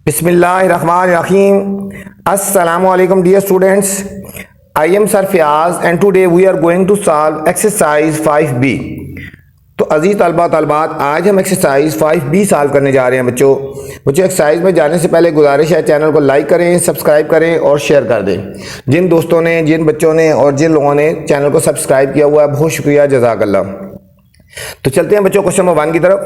Bismillahirrahmanirrahim. Assalamu alaikum dear students. I am Sir Fiaz and today we are going to solve exercise 5B. तो अजीज़ तलबा तलबात आज हम exercise 5B solve करने जा रहे हैं बच्चों एक्सरसाइज में जाने से पहले गुजारिश है चैनल को लाइक करें, सब्सक्राइब करें और शेयर कर दें। जिन दोस्तों ने, जिन बच्चों ने और जिन लोगों ने चैनल को सब्सक्राइब किया हुआ है बहुत शुक्रिया, जज़ाकल्लाह। तो चलते हैं बच्चों क्वेश्चन नंबर 1 की तरफ।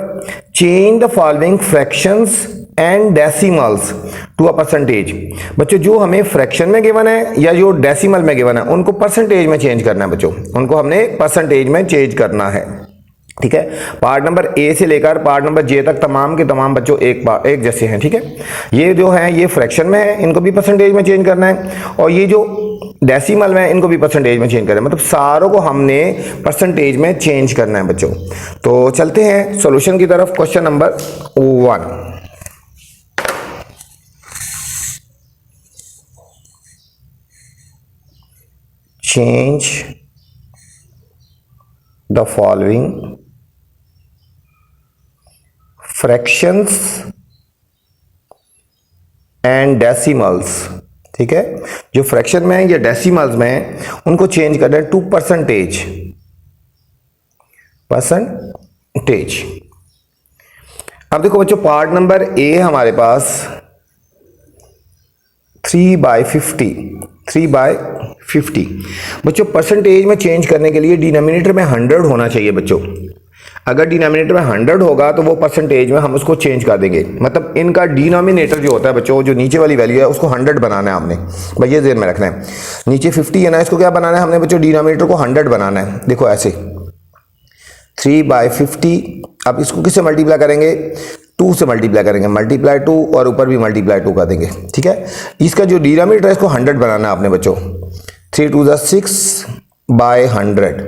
Change the following fractions and decimals to a percentage. बच्चों जो हमें फ्रैक्शन में गिवन है या जो डेसिमल में गिवन है उनको परसेंटेज में चेंज करना है बच्चों, उनको हमने परसेंटेज में चेंज करना है। ठीक है, पार्ट नंबर ए से लेकर पार्ट नंबर जे तक तमाम के तमाम बच्चों एक जैसे हैं। ठीक है, ये जो है ये फ्रैक्शन में है, इनको भी परसेंटेज में चेंज करना है, और ये जो डेसिमल में इनको भी परसेंटेज में चेंज करना है, मतलब सारों को हमने परसेंटेज में चेंज करना है बच्चों। तो चलते हैं सॉल्यूशन की तरफ। Question number 1, change the following fractions and decimals. ठीक है, जो फ्रैक्शन में है या डेसिमल्स में है उनको चेंज करना है टू परसेंटेज। अब देखो बच्चों पार्ट नंबर ए हमारे पास 3/50 बच्चों परसेंटेज में चेंज करने के लिए डिनोमिनेटर में 100 होना चाहिए बच्चों। अगर डिनोमिनेटर में 100 होगा तो वो परसेंटेज में हम उसको चेंज कर देंगे, मतलब इनका डिनोमिनेटर जो होता है बच्चों, जो नीचे वाली वैल्यू है उसको 100 बनाना है हमने, भाई ये ज़हन में रखना है। नीचे 50 है ना, इसको क्या बनाना है हमने बच्चों, डिनोमिनेटर को 100 बनाना है। देखो ऐसे 3/50। अब इसको किससे मल्टीप्लाई करेंगे, 2 से मल्टीप्लाई करेंगे, मल्टीप्लाई 2 और ऊपर भी मल्टीप्लाई 2 कर देंगे। ठीक है, इसका जो डिनोमिनेटर है इसको 100 बनाना है आपने बच्चों। 3 2 6/100,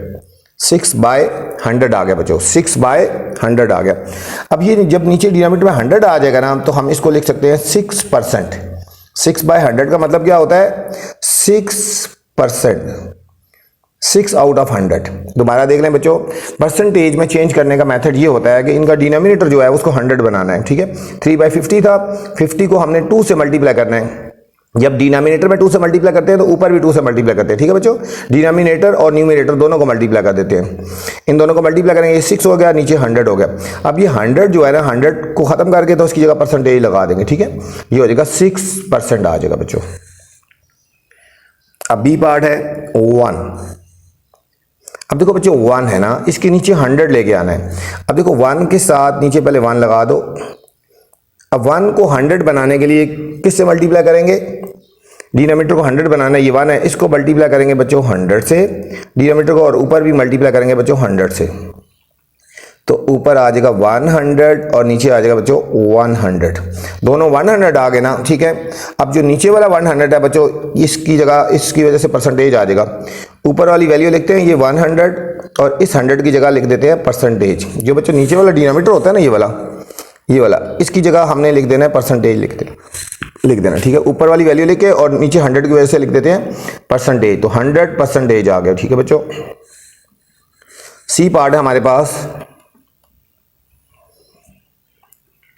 6/100 आ गया बच्चों, 6/100 आ गया। अब ये जब नीचे डिनोमिनेटर में 100 आ जाएगा ना तो हम इसको लिख सकते हैं 6%। 6/100 का मतलब क्या होता है, 6%, 6 आउट ऑफ 100। दोबारा देख लें बच्चों, परसेंटेज में चेंज करने का मेथड ये होता है कि इनका डिनोमिनेटर जो है उसको 100 बनाना है। ठीक है, 3/50 था, 50 को हमने 2 से मल्टीप्लाई करना है। जब डिनोमिनेटर में 2 से मल्टीप्लाई करते हैं तो ऊपर भी 2 से मल्टीप्लाई करते हैं। ठीक है बच्चों, डिनोमिनेटर और न्यूमिनेटर दोनों को मल्टीप्लाई कर देते हैं। इन दोनों को मल्टीप्लाई करेंगे, 6 हो गया, नीचे 100 हो गया। अब ये 100 जो है ना, 100 को खत्म करके तो उसकी जगह परसेंटेज लगा देंगे। ठीक है, ये हो जाएगा 6% आ जाएगा बच्चों। अब बी पार्ट है 1। अब देखो बच्चों 1 है ना, इसके नीचे 100 लेके आना है। अब देखो 1 के साथ नीचे पहले 1 लगा दो। अब 1 को 100 बनाने के लिए किससे मल्टीप्लाई करेंगे, डिनोमिनेटर को 100 बनाना है, ये 1 है, इसको मल्टीप्लाई करेंगे बच्चों 100 से, डिनोमिनेटर को और ऊपर भी मल्टीप्लाई करेंगे बच्चों 100 से, तो ऊपर आ जाएगा 100 और नीचे आ जाएगा बच्चों 100। दोनों 100 आ गए ना। ठीक है, अब जो नीचे वाला 100 है बच्चों, इसकी जगह इसकी वजह से परसेंटेज आ जाएगा। ऊपर वाली वैल्यू लिखते हैं ये 100 और इस 100 की जगह लिख देते हैं परसेंटेज। जो बच्चों नीचे वाला डिनोमिनेटर होता है ना, ये वाला इसकी जगह हमने लिख देना है परसेंटेज, लिख देना। ठीक है, ऊपर वाली वैल्यू लिखे और नीचे 100 की वजह से लिख देते हैं परसेंटेज, तो 100% आ गया। ठीक है बच्चों, सी पार्ट है हमारे पास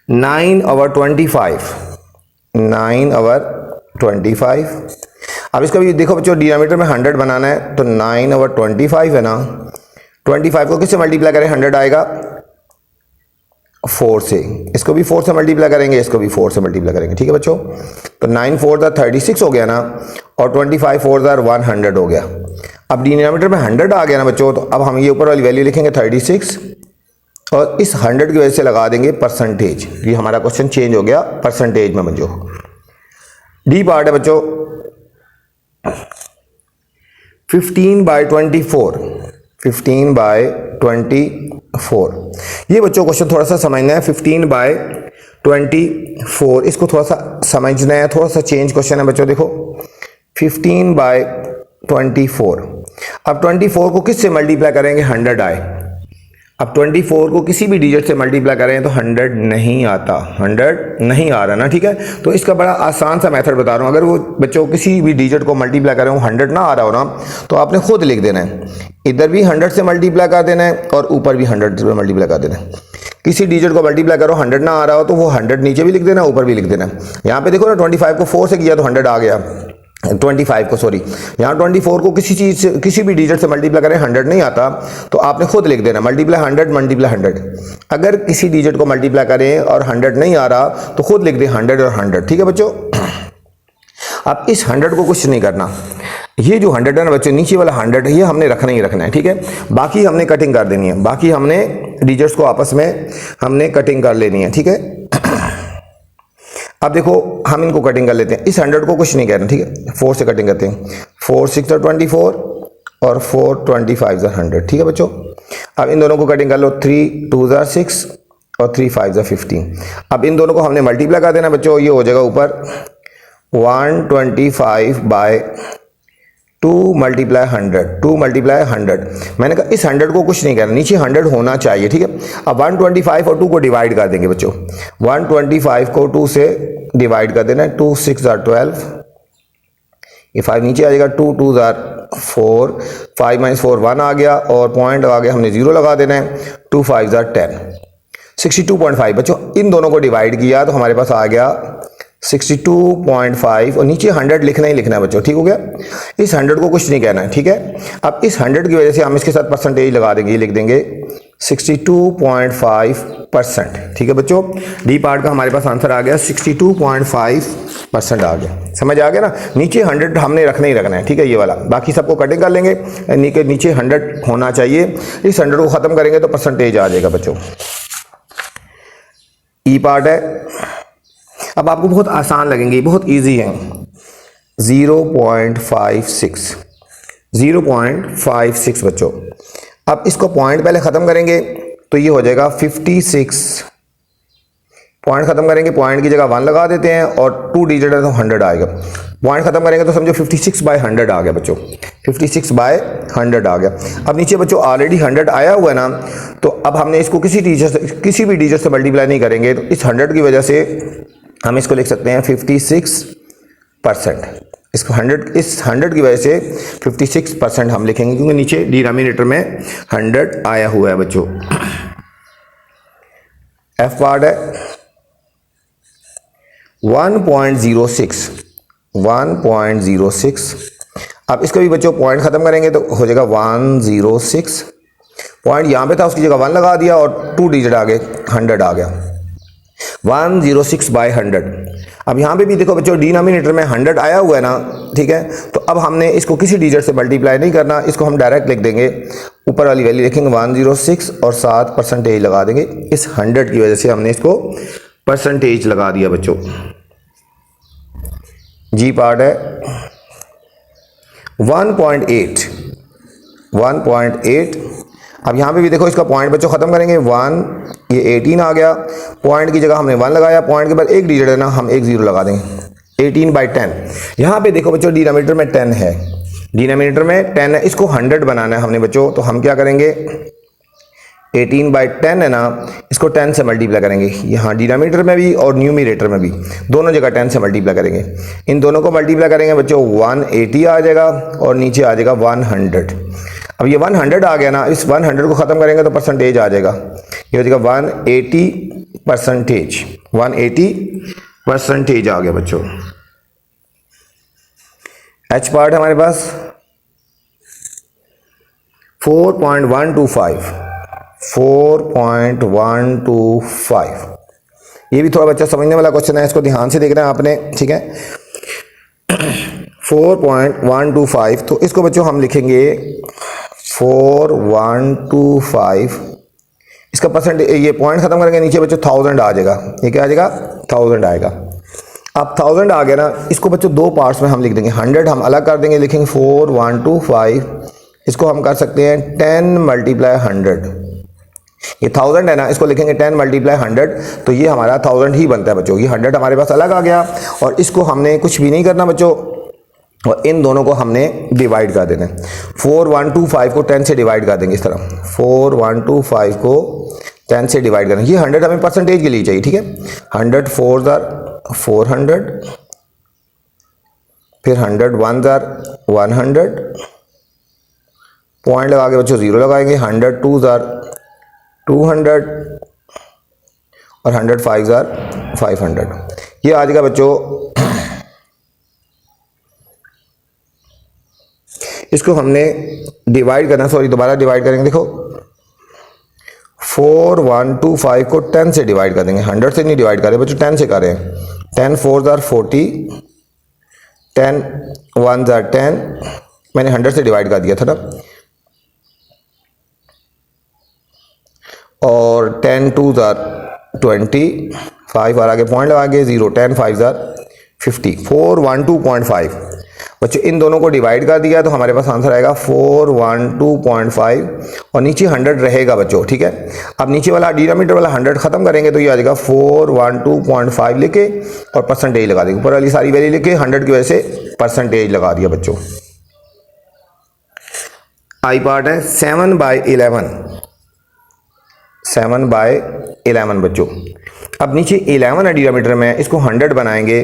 9/25। 9/25। अब इसका भी देखो बच्चों, डिनोमिनेटर में 100 बनाना है, तो 9/25 है ना, 25 को किससे मल्टीप्लाई करें, 100 आएगा 4 से, इसको भी 4 से मल्टीप्लाई करेंगे, इसको भी 4 से मल्टीप्लाई करेंगे। ठीक है बच्चों, तो 9 4 36 हो गया ना, और 25 4 100 हो गया। अब डिनोमिनेटर में 100 आ गया ना बच्चों, तो अब हम ये ऊपर वाली वैल्यू लिखेंगे 36 और इस 100 की वजह से लगा देंगे परसेंटेज। ये हमारा क्वेश्चन चेंज हो गया परसेंटेज में बच्चों। डी पार्ट है बच्चों 15/24। 15/24 ये बच्चों क्वेश्चन थोड़ा सा समझना है। 15/24 इसको थोड़ा सा समझना है, थोड़ा सा चेंज क्वेश्चन है बच्चों। देखो 15/24। अब 24 को किससे मल्टीप्लाई करेंगे, 100 आए। अब 24 को किसी भी डिजिट से मल्टीप्लाई करें तो 100 नहीं आता, 100 नहीं आ रहा ना। ठीक है, तो इसका बड़ा आसान सा मेथड बता रहा हूँ। अगर वो बच्चों किसी भी डिजिट को मल्टीप्लाई करें वो 100 ना आ रहा हो ना, तो आपने खुद लिख देना है, इधर भी 100 से मल्टीप्लाई कर देना है और ऊपर भी 100 से मल्टीप्लाई कर देना है। किसी डिजिट को मल्टीप्लाई करो 100 ना आ रहा हो तो वो 100 नीचे भी लिख देना, ऊपर भी लिख देना। यहाँ पे देखो ना 25 को 4 से किया तो 100 आ गया, 25 को सॉरी, यहाँ 24 को किसी चीज से किसी भी डिजिट से मल्टीप्लाई करें 100 नहीं आता तो आपने खुद लिख देना मल्टीप्लाई 100 मल्टीप्लाई 100। अगर किसी डिजिट को मल्टीप्लाई करें और 100 नहीं आ रहा तो खुद लिख दें 100 और 100, ठीक है बच्चों। अब इस 100 को कुछ नहीं करना, ये जो 100 है ना बच्चों, नीचे वाला 100 ये हमने रखना ही रखना है, ठीक है। बाकी हमने कटिंग कर देनी है, बाकी हमने डिजिट्स को आपस में हमने कटिंग कर लेनी है, ठीक है। अब देखो हम इनको कटिंग कर लेते हैं, इस 100 को कुछ नहीं कहना, ठीक है। 4 से कटिंग करते हैं, 4 6 24 और 4 25 100, ठीक है बच्चों। अब इन दोनों को कटिंग कर लो, 3 2 6 और 3 5 15। अब इन दोनों को हमने मल्टीप्लाई कर देना बच्चों, ये हो जाएगा ऊपर 125 बाय 2 मल्टीप्लाई 100, 2 मल्टीप्लाई 100। मैंने कहा इस 100 को कुछ नहीं करना, नीचे 100 होना चाहिए, ठीक है। अब 125 और 2 को डिवाइड कर देंगे बच्चों, 125 को 2 से डिवाइड कर देना है, 2 6 12, ये 5 नीचे आ जाएगा, 2 2 4, 5 - 4 1 आ गया और पॉइंट आ गया, हमने 0 लगा देना है, 2 5 10, 62.5 बच्चों। इन दोनों को डिवाइड किया तो हमारे पास आ गया 62.5 और नीचे 100 लिखना ही लिखना है बच्चों, ठीक हो गया। इस 100 को कुछ नहीं कहना है, ठीक है। अब इस 100 की वजह से हम इसके साथ परसेंटेज लगा देंगे, ये लिख देंगे 62.5%, ठीक है बच्चों। डी पार्ट का हमारे पास आंसर आ गया 62.5% आ गया, समझ आ गया ना। नीचे 100 हमने रखना ही रखना है, ठीक है, ये वाला। बाकी सबको कटिंग कर लेंगे, नीचे 100 होना चाहिए। इस 100 को खत्म करेंगे तो परसेंटेज आ जाएगा बच्चों। ई पार्ट है, अब आपको बहुत आसान लगेंगे, बहुत इजी है। 0.56, 0.56 बच्चों। अब इसको पॉइंट पहले ख़त्म करेंगे तो ये हो जाएगा 56, पॉइंट ख़त्म करेंगे, पॉइंट की जगह 1 लगा देते हैं और 2 डिजिट है तो 100 आएगा। पॉइंट ख़त्म करेंगे तो समझो 56/100 आ गया बच्चों, 56/100 आ गया। अब नीचे बच्चों ऑलरेडी 100 आया हुआ है ना, तो अब हमने इसको किसी भी डिजिट से मल्टीप्लाई नहीं करेंगे, तो इस 100 की वजह से हम इसको लिख सकते हैं 56%। इसको 100 की वजह से 56% हम लिखेंगे, क्योंकि नीचे डिनोमिनेटर में 100 आया हुआ है बच्चों। एफ पार्ट है 1.06, 1.06। अब इसको भी बच्चों पॉइंट खत्म करेंगे तो हो जाएगा 106, पॉइंट यहाँ पे था उसकी जगह 1 लगा दिया और 2 डिजिट आ गए, 100 आ गया, 106/100। अब यहाँ पे भी देखो बच्चों डिनोमिनेटर में 100 आया हुआ है ना, ठीक है। तो अब हमने इसको किसी डिजिट से मल्टीप्लाई नहीं करना, इसको हम डायरेक्ट लिख देंगे, ऊपर वाली वैल्यू लिखेंगे 106 और साथ परसेंटेज लगा देंगे। इस 100 की वजह से हमने इसको परसेंटेज लगा दिया बच्चों। जी पार्ट है 1.8, 1.8। अब यहाँ पे भी देखो इसका पॉइंट बच्चों खत्म करेंगे, 1, ये 18 आ गया, पॉइंट की जगह हमने 1 लगाया, पॉइंट के बाद एक डिजिट है ना, हम एक 0 लगा देंगे, 18/10। यहाँ पे देखो बच्चों डिनोमिनेटर में 10 है, डिनोमिनेटर में 10 है, इसको 100 बनाना है हमने बच्चों। तो हम क्या करेंगे, 18/10 है ना, इसको 10 से मल्टीप्लाई करेंगे, यहाँ डिनोमिनेटर में भी और न्यूमरेटर में भी, दोनों जगह 10 से मल्टीप्लाई करेंगे। इन दोनों को मल्टीप्लाई करेंगे बच्चों, 180 आ जाएगा और नीचे आ जाएगा 100। अब ये 100 आ गया ना, इस 100 को ख़त्म करेंगे तो परसेंटेज आ जाएगा, ये हो जाएगा 180%, 180% आ गया बच्चों। एच पार्ट हमारे पास 4.125, 4.125। ये भी थोड़ा बच्चा समझने वाला क्वेश्चन है, इसको ध्यान से देखना है आपने, ठीक है। 4.125, तो इसको बच्चों हम लिखेंगे 4125, इसका परसेंट, ये पॉइंट खत्म करेंगे, नीचे बच्चों 1000 आ जाएगा, ये क्या आ जाएगा, 1000 आएगा। अब 1000 आ गया ना, इसको बच्चों 2 पार्ट्स में हम लिख देंगे, 100 हम अलग कर देंगे, लिखेंगे 4125, इसको हम कर सकते हैं 10 × 100, ये 1000 है ना, इसको लिखेंगे 10 × 100, तो ये हमारा 1000 ही बनता है बच्चों। ये 100 हमारे पास अलग आ गया और इसको हमने कुछ भी नहीं करना बच्चों, और इन दोनों को हमने डिवाइड कर देना है। 4125 को 10 से डिवाइड कर देंगे इस तरह, 4125 को 10 से डिवाइड करेंगे। ये 100 हमें परसेंटेज के लिए चाहिए, ठीक है। 100 4 400, फिर 100 1 100, पॉइंट लगा के बच्चों 0 लगाएंगे, 100 2 200, और 100 5 जार 500। ये आ जाएगा बच्चों, इसको हमने डिवाइड करना, सॉरी दोबारा डिवाइड करेंगे। देखो 4125 को 10 से डिवाइड कर देंगे, 100 से नहीं डिवाइड करें बच्चों, 10 से करें। 10 4 जार 40, 10 1 जार 10, मैंने 100 से डिवाइड कर दिया था ना, और 10 2 जार 20, 5 और आगे पॉइंट लगा के 0, 10 5 जार 50, 412.5। बच्चों इन दोनों को डिवाइड कर दिया तो हमारे पास आंसर आएगा 412.5 और नीचे 100 रहेगा बच्चों, ठीक है। अब नीचे वाला डिनोमिनेटर वाला 100 खत्म करेंगे तो ये आ जाएगा 412.5 लिखे और परसेंटेज लगा देंगे, ऊपर वाली सारी वैल्यू लिखे 100 की वजह से परसेंटेज लगा दिया बच्चों। आई पार्ट है 7/11, 7/11 बच्चों। अब नीचे 11 है डिनोमिनेटर में, इसको 100 बनाएंगे।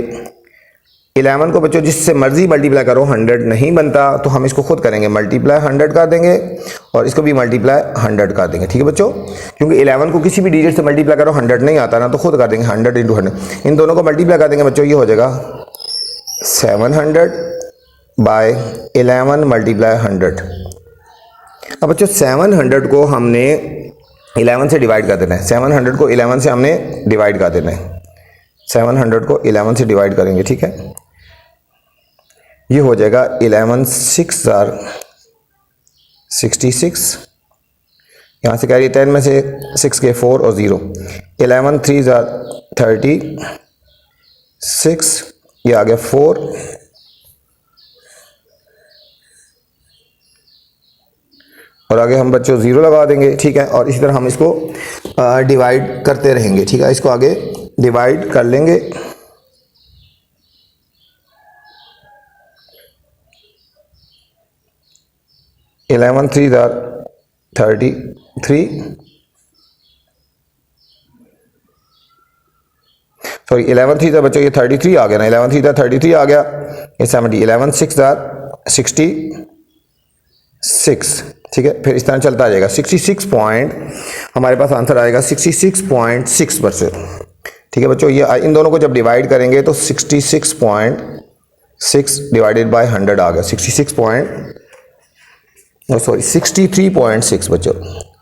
11 को बच्चों जिससे मर्जी मल्टीप्लाई करो 100 नहीं बनता, तो हम इसको खुद करेंगे, मल्टीप्लाई 100 कर देंगे और इसको भी मल्टीप्लाई 100 कर देंगे, ठीक है बच्चों। क्योंकि 11 को किसी भी डिजिट से मल्टीप्लाई करो 100 नहीं आता ना, तो खुद कर देंगे 100 × 100। इन दोनों को मल्टीप्लाई कर देंगे बच्चों, ये हो जाएगा 700/11 मल्टीप्लाई 100। अब बच्चों 700 को हमने 11 से डिवाइड कर देना है, 700 को 11 से हमने डिवाइड कर देना है, 700 को 11 से डिवाइड करेंगे, ठीक है। ये हो जाएगा 11 6 जार 66, यहाँ से कह रही है 10 में से 6 के 4 और 0, 11 3 जार 36, ये आ गया 4, और आगे हम बच्चों 0 लगा देंगे, ठीक है। और इसी तरह हम इसको डिवाइड करते रहेंगे, ठीक है। इसको आगे डिवाइड कर लेंगे, इलेवन 3 जार 33, सॉरी 11 3 जार बच्चों ये 33 आ गया ना, 11 3 जार 33 आ गया, ये 70, 11 6 जार 66, ठीक है। फिर इस तरह चलता जाएगा, 66 पॉइंट हमारे पास आंसर आएगा 66.6%, ठीक है बच्चों। ये इन दोनों को जब डिवाइड करेंगे तो 66.6 डिवाइडेड बाय 100 आ गया, 63.6 बच्चों,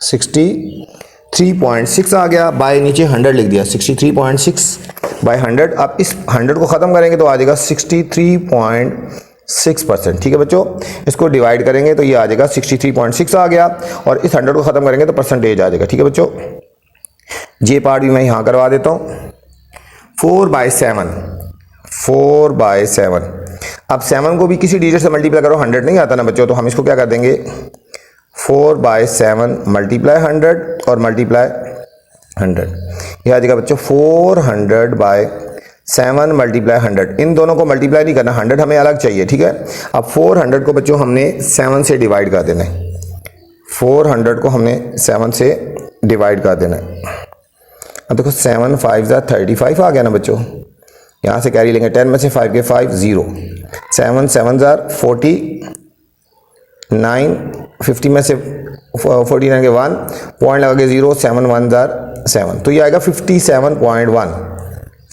63.6 आ गया, बाय नीचे 100 लिख दिया, 63.6 बाय 100। अब इस 100 को ख़त्म करेंगे तो आ जाएगा 63.6%, ठीक है बच्चों। इसको डिवाइड करेंगे तो ये आ जाएगा 63.6 आ गया, और इस 100 को ख़त्म करेंगे तो परसेंटेज आ जाएगा, ठीक है बच्चों। जे पार्ट भी मैं यहाँ करवा देता हूँ, 4/7, 4/7। अब 7 को भी किसी डिजिट से मल्टीप्लाई करो 100 नहीं आता ना बच्चों, तो हम इसको क्या कर देंगे, 4/7 मल्टीप्लाई 100 और मल्टीप्लाई 100, यह आ जाएगा बच्चों 400/7 मल्टीप्लाई 100। इन दोनों को मल्टीप्लाई नहीं करना, 100 हमें अलग चाहिए, ठीक है। अब 400 को बच्चों हमने 7 से डिवाइड कर देना है, 400 को हमने 7 से डिवाइड कर देना है। अब देखो 7 5 जार 35 आ गया ना बच्चों, यहाँ से कैरी लेंगे, 10 में से 5 के 5 0, 7 7 जार 49, 50 में से 49 के 1 पॉइंट लगा के 0, 7 1 जार 7, तो ये आएगा 57.1,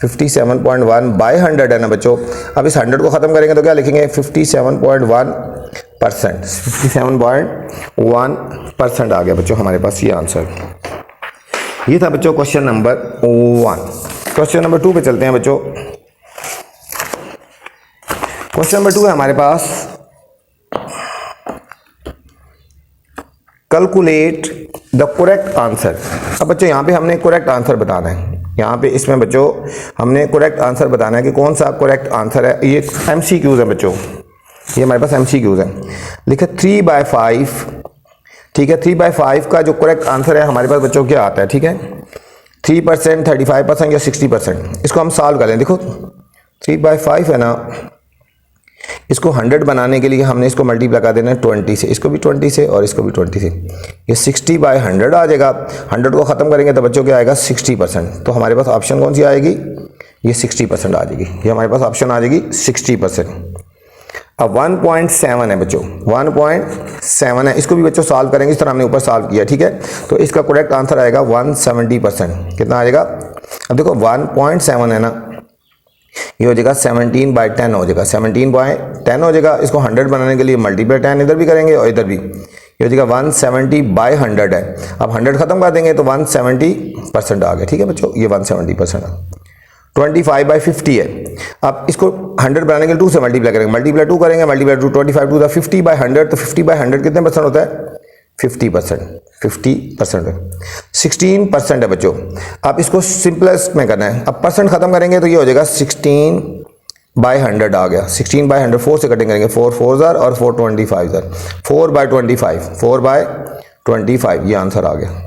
57.1 बाय 100 है ना बच्चों। अब इस 100 को ख़त्म करेंगे तो क्या लिखेंगे, 57.1%, 57.1% आ गया बच्चों हमारे पास ये आंसर। ये था बच्चों क्वेश्चन नंबर 1। क्वेश्चन नंबर 2 पे चलते हैं बच्चों। क्वेश्चन नंबर 2 है हमारे पास, कैलकुलेट द करेक्ट आंसर। अब बच्चों यहाँ पे हमने करेक्ट आंसर बताना है, यहाँ पे इसमें बच्चों हमने करेक्ट आंसर बताना है कि कौन सा करेक्ट आंसर है। ये MCQs है बच्चों, ये हमारे पास MCQs है। लिखे 3/5, ठीक है। 3/5 का जो करेक्ट आंसर है हमारे पास बच्चों क्या आता है, ठीक है, 3%, 35% या 60%। इसको हम सॉल्व करें। देखो 3/5 है ना, इसको 100 बनाने के लिए हमने इसको मल्टीप्लाई कर देना है 20 से, इसको भी 20 से और इसको भी 20 से, ये 60/100 आ जाएगा। 100 को ख़त्म करेंगे तो बच्चों क्या आएगा, 60%। तो हमारे पास ऑप्शन कौन सी आएगी, ये 60% आ जाएगी, ये हमारे पास ऑप्शन आ जाएगी 60%। अब 1.7 है बच्चों, 1.7 है, इसको भी बच्चों सॉल्व करेंगे इस तरह हमने ऊपर सॉल्व किया, ठीक है। तो इसका करेक्ट आंसर आएगा 170%। कितना आ जाएगा, अब देखो 1.7 है ना, ये हो जाएगा 17/10 हो जाएगा, 17/10 हो जाएगा। इसको 100 बनाने के लिए मल्टीप्लाई 10 इधर भी करेंगे और इधर भी, ये हो जाएगा 170/100 है। अब 100 खत्म कर देंगे तो 170% आ गया, ठीक है बच्चों, ये 170% है। 25/50 है। अब इसको 100 बनाने के लिए 2 से मल्टीप्लाई करेंगे, मल्टीप्लाई 2 करेंगे, मल्टीप्लाई 2, 25 2 50/100, तो 50/100 कितने परसेंट होता है? 50%, 50% है, 16% है बच्चों। अब इसको सिंपलेस्ट में करना है, अब परसेंट खत्म करेंगे तो ये हो जाएगा 16/100 आ गया, 16/100, 4 से कटिंग करेंगे, 4 4 जार और 4 25 जार, 4/25, 4/25, ये आंसर आ गया।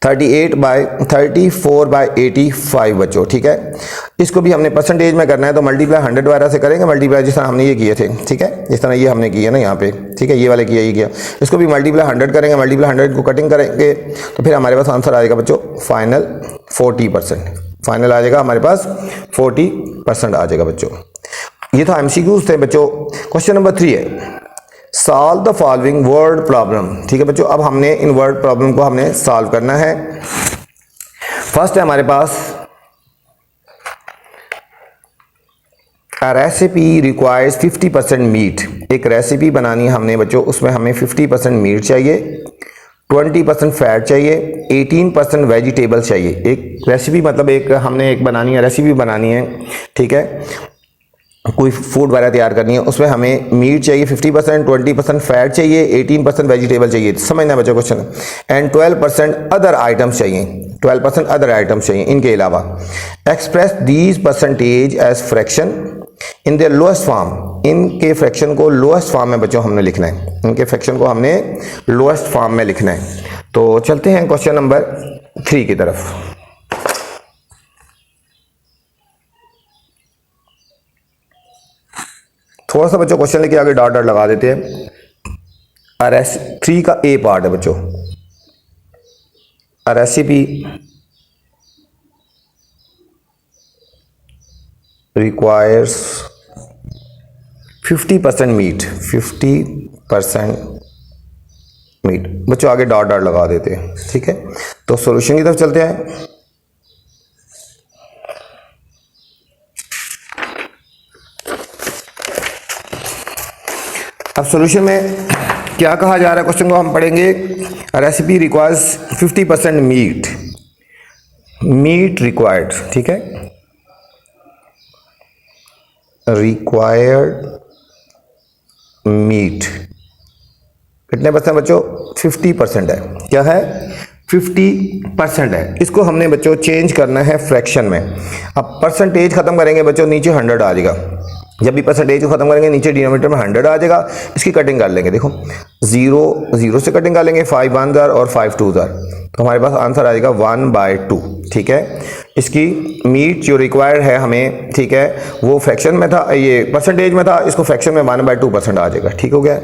34/85 बच्चों, ठीक है। इसको भी हमने परसेंटेज में करना है तो मल्टीप्लाई 100 वगैरह से करेंगे, मल्टीप्लाई जिस तरह हमने ये किए थे, ठीक है, जिस तरह ये हमने किया ना यहाँ पे, ठीक है, ये वाले किया, ये किया। इसको भी मल्टीप्लाई 100 करेंगे, मल्टीप्लाई 100 को कटिंग करेंगे तो फिर हमारे पास आंसर आ जाएगा बच्चों फाइनल 40%, फाइनल आ जाएगा हमारे पास 40% आ जाएगा बच्चों। ये था MCQs थे बच्चों। क्वेश्चन नंबर 3 है, solve the following word problem, ठीक है बच्चों। अब हमने इन वर्ड प्रॉब्लम को हमने सॉल्व करना है। फर्स्ट है हमारे पास, रेसिपी रिक्वायर्स 50% मीट। एक रेसिपी बनानी है हमने बच्चों, उसमें हमें 50% मीट चाहिए, 20% फैट चाहिए, 18% वेजिटेबल चाहिए। एक रेसिपी मतलब एक हमने एक बनानी है, रेसिपी बनानी है, ठीक है, कोई फूड वगैरह तैयार करनी है, उसमें हमें मीट चाहिए 50%, 20% फैट चाहिए, 18% वेजिटेबल चाहिए, समझना बच्चों क्वेश्चन। एंड 12% अदर आइटम्स चाहिए, 12% अदर आइटम्स चाहिए इनके अलावा। Express these percentage as fraction in their lowest form. इनके फ्रैक्शन को लोएस्ट फॉर्म में बच्चों हमने लिखना है, इनके फ्रैक्शन को हमने लोएस्ट फॉर्म में लिखना है। तो चलते हैं क्वेश्चन नंबर 3 की तरफ। थोड़ा सा बच्चों क्वेश्चन लेके आगे डॉट डॉट लगा देते हैं। RS 3 का A पार्ट है बच्चों, रेसिपी रिक्वायर्स 50% मीट, 50% मीट बच्चों, आगे डॉट डॉट लगा देते हैं, ठीक है। तो सॉल्यूशन की तरफ चलते हैं। अब सॉल्यूशन में क्या कहा जा रहा है, क्वेश्चन को हम पढ़ेंगे। Recipe requires 50% meat, meat required, ठीक है, रिक्वायर्ड मीट कितने परसेंट बच्चों? 50% है। क्या है? 50% है। इसको हमने बच्चों चेंज करना है फ्रैक्शन में। अब परसेंटेज खत्म करेंगे बच्चों, नीचे 100 आ जाएगा। जब भी परसेंटेज को खत्म करेंगे नीचे डिनोमिनेटर में 100 आ जाएगा। इसकी कटिंग कर लेंगे, देखो 0 से कटिंग कर लेंगे, 5 1 जार और 5 2 जार, तो हमारे पास आंसर आ जाएगा 1/2, ठीक है। इसकी मीट जो रिक्वायर्ड है हमें, ठीक है, वो फ्रैक्शन में था, ये परसेंटेज में था, इसको फ्रैक्शन में 1/2% आ जाएगा, ठीक हो गया।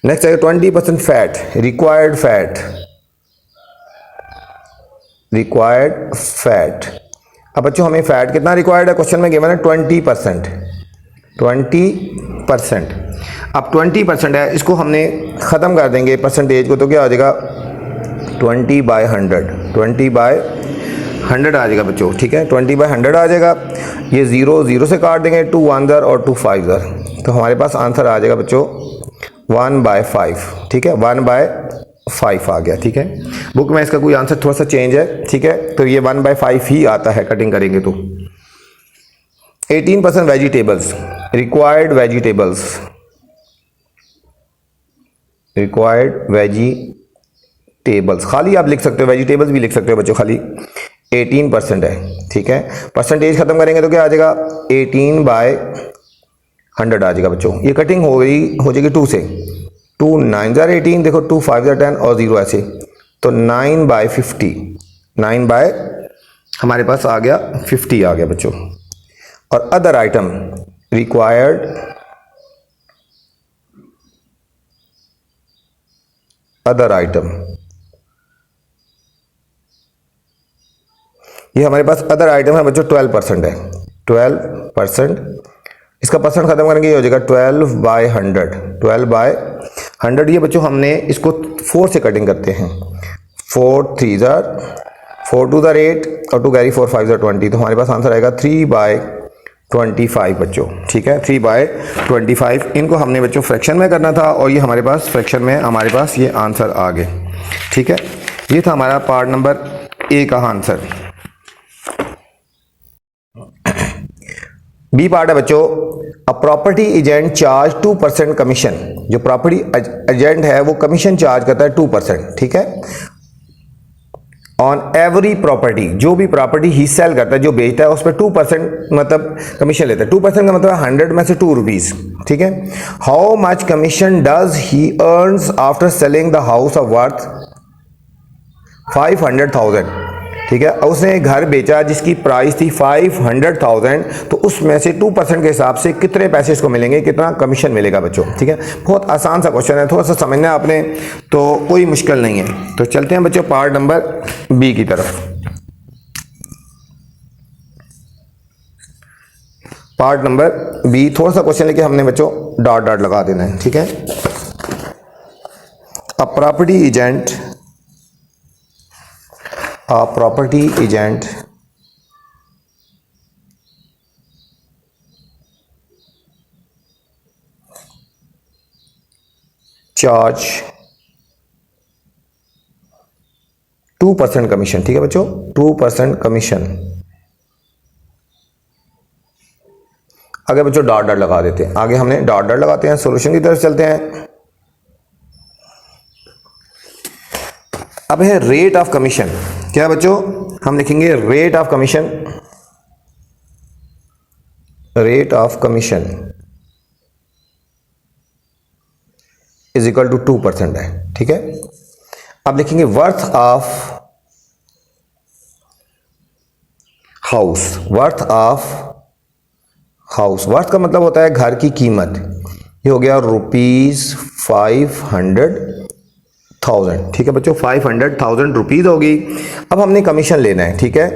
नेक्स्ट है 20% fat, required fat, required fat. अब बच्चों हमें फैट कितना रिक्वायर्ड है, क्वेश्चन में गिवन है 20%, 20%। अब 20% है, इसको हमने ख़त्म कर देंगे परसेंटेज को, तो क्या आ जाएगा 20/100, 20/100 आ जाएगा बच्चों, ठीक है, 20/100 आ जाएगा। ये 0 से काट देंगे, 2 1 जार और 2 5 जार, तो हमारे पास आंसर आ जाएगा बच्चों 1/5, ठीक है, 1/5 आ गया, ठीक है। बुक में इसका कोई आंसर थोड़ा सा चेंज है, ठीक है, तो ये 1/5 ही आता है कटिंग करेंगे तो। 18% vegetables, required vegetables, required vegetables, खाली आप लिख सकते हो, वेजिटेबल्स भी लिख सकते हो बच्चों, खाली 18% है, ठीक है। परसेंटेज खत्म करेंगे तो क्या आ जाएगा 18/100 आ जाएगा बच्चों। ये कटिंग हो जाएगी 2 से, 2 9 जार 18, देखो 2 5 जार 10 और 0 ऐसे, तो 9/50, 9 हमारे पास आ गया 50 आ गया बच्चों। और other item required, other item, ये हमारे पास अदर आइटम है बच्चों, 12% है, 12%। इसका परसेंट खत्म करेंगे, ये हो जाएगा 12/100, 12/100। ये बच्चों हमने इसको 4 से कटिंग करते हैं, 4 3 जार, 4 टू द रेट और 2 कैरी 4 5 20, तो हमारे पास आंसर आएगा 3/25 बच्चों। ठीक है, 3/25। इनको हमने बच्चों फ्रैक्शन में करना था और ये हमारे पास फ्रैक्शन में हमारे पास ये आंसर आ गए। ठीक है, ये था हमारा पार्ट नंबर ए का आंसर। बी पार्ट है बच्चों, a property agent charge 2% commission. जो प्रॉपर्टी एजेंट है वो कमीशन चार्ज करता है 2%। ठीक है, ऑन एवरी प्रॉपर्टी, जो भी प्रॉपर्टी ही सेल करता है, जो बेचता है, उस पर 2% मतलब कमीशन लेता है। 2% का मतलब 100 में से 2 रुपीज। ठीक है, how much commission does he earns after selling the house of worth 500,000। ठीक है, उसने घर बेचा जिसकी प्राइस थी 500,000, तो उसमें से 2% के हिसाब से कितने पैसे इसको मिलेंगे, कितना कमीशन मिलेगा बच्चों। ठीक है, बहुत आसान सा क्वेश्चन है, थोड़ा सा समझना है आपने, तो कोई मुश्किल नहीं है। तो चलते हैं बच्चों पार्ट नंबर बी की तरफ। पार्ट नंबर बी, थोड़ा सा क्वेश्चन लेके हमने बच्चों डॉट डॉट लगा देना है। ठीक है, a property agent, a property agent charge 2% commission. ठीक है बच्चों, 2% कमीशन। आगे बच्चों डॉट डॉट लगा देते हैं, आगे हमने डॉट डॉट लगाते हैं। सॉल्यूशन की तरफ चलते हैं। अब है रेट ऑफ कमीशन। क्या बच्चों, हम लिखेंगे rate of commission, rate of commission is equal to 2% है। ठीक है, अब लिखेंगे worth of house, worth of house. Worth का मतलब होता है घर की कीमत। ये हो गया ₹500,000। ठीक है बच्चों, 500,000 रुपीज होगी। अब हमने कमीशन लेना है। ठीक है,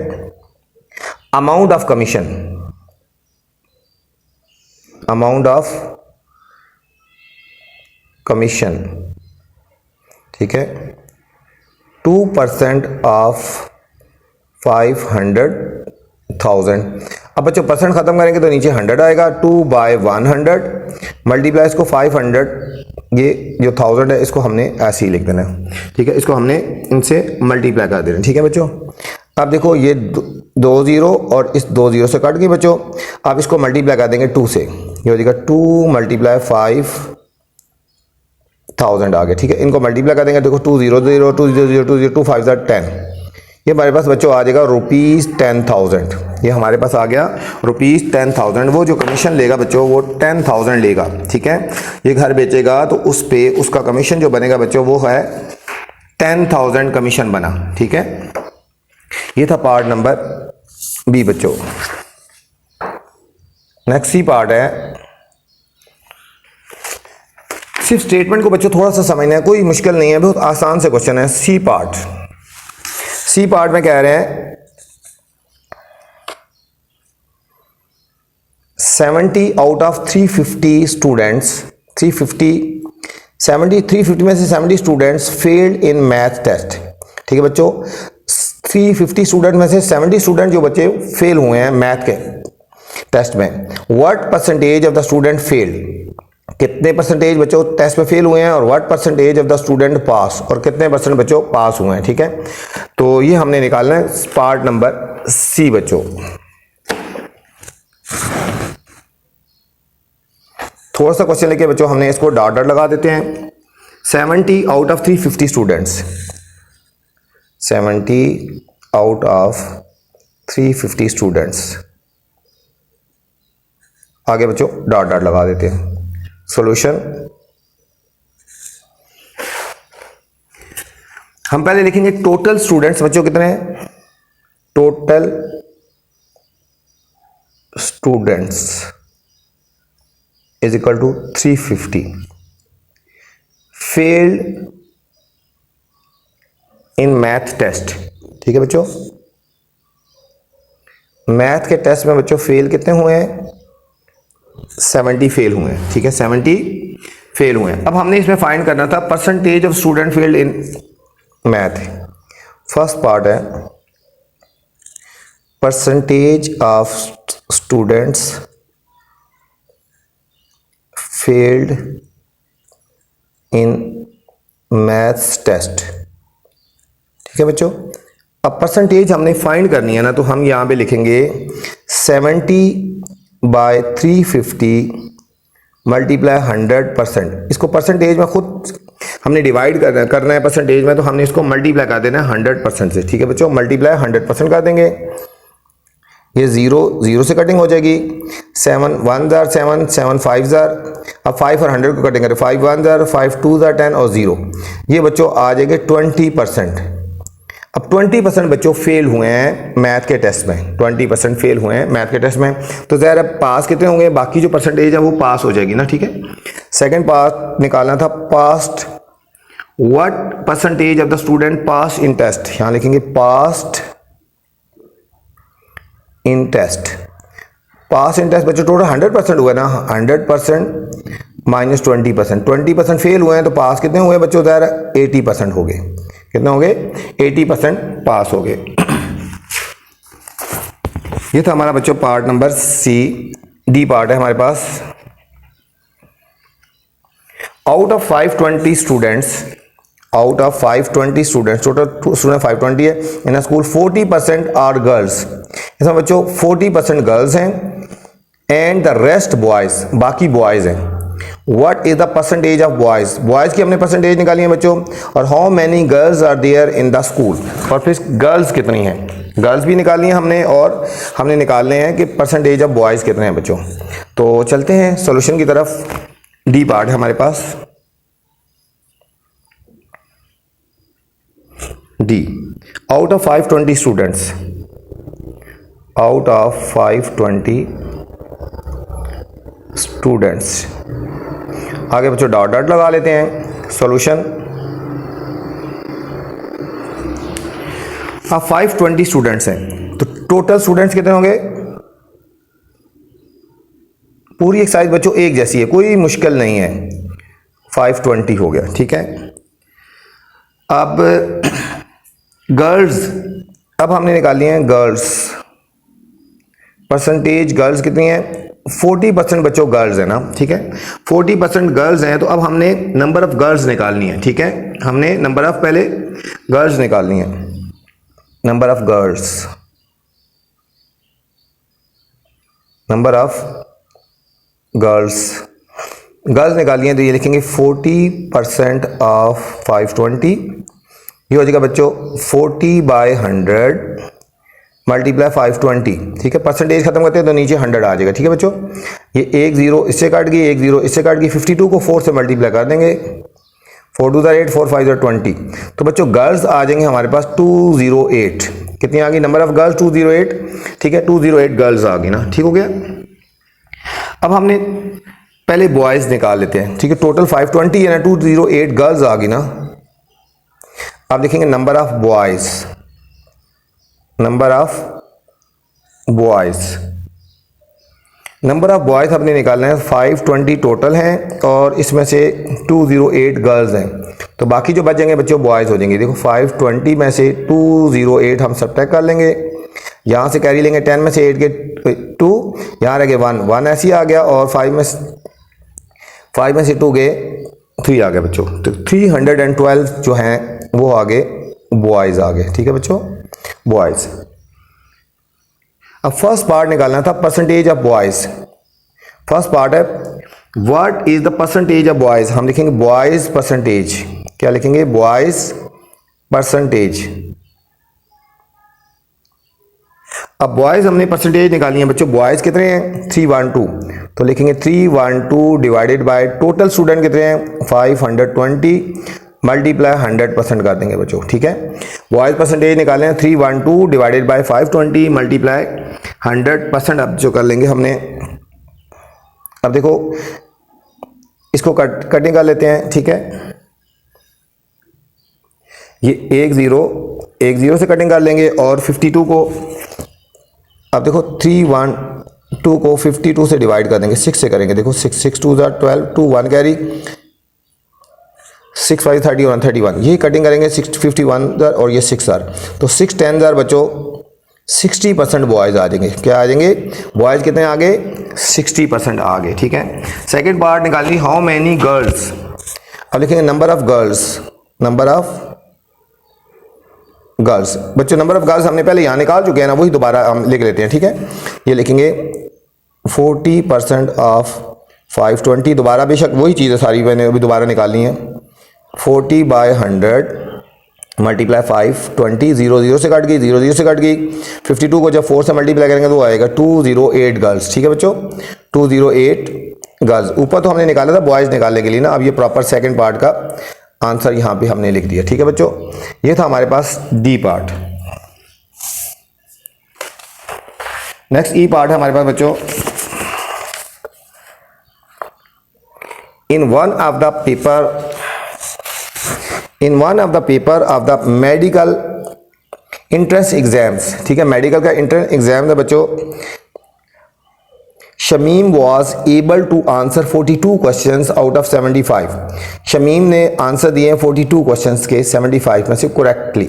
amount of commission, amount of commission. ठीक है, 2% ऑफ 500,000। अब बच्चों परसेंट खत्म करेंगे तो नीचे 100 आएगा। 2/100 मल्टीप्लाई इसको 500, ये जो 1000 है इसको हमने ऐसे ही लिख देना है। ठीक है, इसको हमने इनसे मल्टीप्लाई कर देना। ठीक है बच्चों, अब देखो ये 2 0 और इस 2 0 से कट गई बच्चों। अब इसको मल्टीप्लाई कर देंगे 2 से, ये हो जाएगा 2 × 5,000 आ गया। ठीक है, इनको मल्टीप्लाई कर देंगे, देखो 2 0 0 2 0 0 2 0 2 5 10, ये हमारे पास बच्चों आ जाएगा ₹10,000। ये हमारे पास आ गया ₹10,000। वो जो कमीशन लेगा बच्चों वो 10,000 लेगा। ठीक है, ये घर बेचेगा तो उस पे उसका कमीशन जो बनेगा बच्चों वो है 10,000 कमीशन बना। ठीक है, ये था पार्ट नंबर बी बच्चों। नेक्स्ट सी पार्ट है, सिर्फ स्टेटमेंट को बच्चों थोड़ा सा समझना है, कोई मुश्किल नहीं है, बहुत आसान से क्वेश्चन है। सी पार्ट, सी पार्ट में कह रहे हैं 70 आउट ऑफ 350 स्टूडेंट्स, 350 में से 70 students failed in math test. ठीक है बच्चों, 350 स्टूडेंट में से 70 स्टूडेंट जो बच्चे फेल हुए हैं मैथ के टेस्ट में। What percentage of the student failed, कितने परसेंटेज बच्चों टेस्ट में फेल हुए हैं, और what percentage of the student पास, और कितने परसेंट बच्चों पास हुए हैं। ठीक है, तो ये हमने निकालना है पार्ट नंबर सी बच्चों। थोड़ा सा क्वेश्चन लेके बच्चों हमने इसको डॉट डॉट लगा देते हैं। 70 out of 350 students, 70 out of 350 students, आगे बच्चों डॉट डॉट लगा देते हैं। सॉल्यूशन, हम पहले लिखेंगे टोटल स्टूडेंट्स बच्चों कितने हैं, total students is equal to 350 failed in math test. ठीक है बच्चों, मैथ के टेस्ट में बच्चों फेल कितने हुए हैं, 70 फेल हुए हैं। ठीक है, 70 फेल हुए हैं। अब हमने इसमें फाइंड करना था percentage of student failed in math. First part है percentage of students failed in maths test. ठीक है बच्चों, अब परसेंटेज हमने फाइंड करनी है ना, तो हम यहाँ पे लिखेंगे 70/350 मल्टीप्लाई 100%। इसको परसेंटेज में खुद हमने डिवाइड करना है परसेंटेज में, तो हमने इसको मल्टीप्लाई कर देना है 100% से। ठीक है बच्चों, मल्टीप्लाई 100% कर देंगे। ये 0 से कटिंग हो जाएगी। 7 1 जार 7 7 5 जार, अब 5 और 100 को कटिंग करें, 5 1 जार 5 2 जार 10 और 0, ये बच्चों आ जाएंगे 20%। अब 20% बच्चों फेल हुए हैं मैथ के टेस्ट में, 20% फेल हुए हैं मैथ के टेस्ट में, तो ज़ाहिर है पास कितने होंगे, बाकी जो परसेंटेज है वो पास हो जाएगी ना। ठीक है, सेकंड पास निकालना था, passed what percentage of the student pass in test, यहां लिखेंगे passed in test. Pass in test बच्चों टोटल 100% हुआ ना, 100% माइनस 20%, 20% फेल हुए हैं तो पास कितने हुए बच्चों, ज़ाहिर 80% हो गए। कितने हो गए, 80% पास हो गए। ये था हमारा बच्चों part number C. D part है हमारे पास। Out of 520 students, out of 520 students, total student 520 है इन स्कूल, 40% आर गर्ल्स। इसमें बच्चों 40% गर्ल्स हैं एंड द रेस्ट बॉयज, बाकी बॉयज हैं। What is the percentage of boys, boys की हमने परसेंटेज निकाली है बच्चों, और how many girls are there in the school, और फिर गर्ल्स कितनी हैं, गर्ल्स भी निकालनी है हमने, और हमने निकालने हैं कि परसेंटेज ऑफ बॉयज कितने हैं बच्चों। तो चलते हैं सॉल्यूशन की तरफ। डी पार्ट है हमारे पास। D, out of 520 students, out of 520 students, आगे बच्चों डॉट डॉट लगा लेते हैं। सॉल्यूशन, अब 520 स्टूडेंट्स हैं तो टोटल स्टूडेंट्स कितने होंगे, पूरी एक्सरसाइज बच्चों एक जैसी है, कोई मुश्किल नहीं है, 520 हो गया। ठीक है, अब गर्ल्स, अब हमने निकाली हैं गर्ल्स, परसेंटेज गर्ल्स कितनी है, 40% बच्चों गर्ल्स है ना। ठीक है, 40% गर्ल्स हैं, तो अब हमने नंबर ऑफ गर्ल्स निकालनी है। ठीक है, हमने नंबर ऑफ पहले गर्ल्स निकालनी है, number of girls, number of girls, girls निकालिए तो ये लिखेंगे 40% ऑफ 520, ये हो जाएगा बच्चों 40/100 मल्टीप्लाई 520। ठीक है, परसेंटेज खत्म करते हैं तो नीचे 100 आ जाएगा। ठीक है बच्चों, ये 1 0 इससे काट गई, 1 0 इससे काट गई, 52 को 4 से मल्टीप्लाई कर देंगे, 4 2 8 4 5 20, तो बच्चों गर्ल्स आ जाएंगे हमारे पास 208। कितनी आ गई, नंबर ऑफ गर्ल्स 208। ठीक है, 208 गर्ल्स आ गई ना। ठीक हो गया, अब हमने पहले बॉयज निकाल लेते हैं। ठीक है, टोटल 520 है ना, 208 गर्ल्स आ गई ना। अब देखेंगे number of boys, number of boys, number of boys हमने निकालना है, 520 टोटल हैं और इसमें से 208 गर्ल्स हैं, तो बाकी जो बच जाएंगे बच्चों बॉयज हो जाएंगे। देखो 520 में से 208 हम सब्ट्रैक्ट कर लेंगे, यहाँ से कैरी लेंगे, 10 में से 8 के 2, यहाँ रह गए 1 ऐसे ही आ गया, और 5 में से 2 गए 3 आ गए बच्चों, तो 312 जो हैं वो आगे बॉयज आ गए। ठीक है बच्चों, बॉयज। अब फर्स्ट पार्ट निकालना था percentage of boys. First part है what is the percentage of boys, हम लिखेंगे बॉयज परसेंटेज, क्या लिखेंगे, बॉयज परसेंटेज। अब बॉयज हमने परसेंटेज निकाली है बच्चों, बॉयज कितने हैं 312, तो लिखेंगे 312 डिवाइडेड बाय टोटल स्टूडेंट कितने हैं 520 मल्टीप्लाई 100% कर देंगे बच्चों। ठीक है, बॉयज परसेंटेज निकाले हैं 312 डिवाइडेड बाय 520 मल्टीप्लाई 100%। अब जो कर लेंगे हमने, अब देखो इसको कटिंग कर लेते हैं। ठीक है, ये 1 0 से कटिंग कर लेंगे, और 52 को, अब देखो 312 को 52 से डिवाइड कर देंगे, 6 से करेंगे। देखो 6 2 12, 2 1 कैरी, 6 5 31 31, ये कटिंग करेंगे 6 51 और ये 6 तो 6 10 बच्चों 60% बॉयज़ आ जाएंगे। क्या आ जाएंगे? बॉयज़ कितने आ गए? 60% आ गए। ठीक है। सेकेंड पार्ट निकालिए, हाउ मैनी गर्ल्स। अब लिखेंगे number of girls, number of girls. बच्चों नंबर ऑफ गर्ल्स हमने पहले यहाँ निकाल चुके हैं ना, वही दोबारा हम लिख लेते हैं। ठीक है, ये लिखेंगे 40% ऑफ 520, दोबारा बेशक वही चीज़ है सारी, मैंने अभी दोबारा निकालनी है। 40/100 मल्टीप्लाई 520, 0 0 से कट गई, 0 0 से कट गई। 52 को जब 4 से मल्टीप्लाई करेंगे तो आएगा 208 गर्ल्स। ठीक है बच्चों, 208 गर्ल्स। ऊपर तो हमने निकाला था बॉयज़ निकालने के लिए ना, अब ये प्रॉपर सेकंड पार्ट का आंसर यहाँ पे हमने लिख दिया। ठीक है बच्चों, ये था हमारे पास D part. Next E part है हमारे पास बच्चों। In one of the paper of the medical entrance exams. ठीक है, मेडिकल का एंट्रेंस एग्जाम है बच्चों। Shamim was able to answer 42 questions out of 75। Shamim ने आंसर दिए हैं 42 क्वेश्चंस के 75 में से correctly.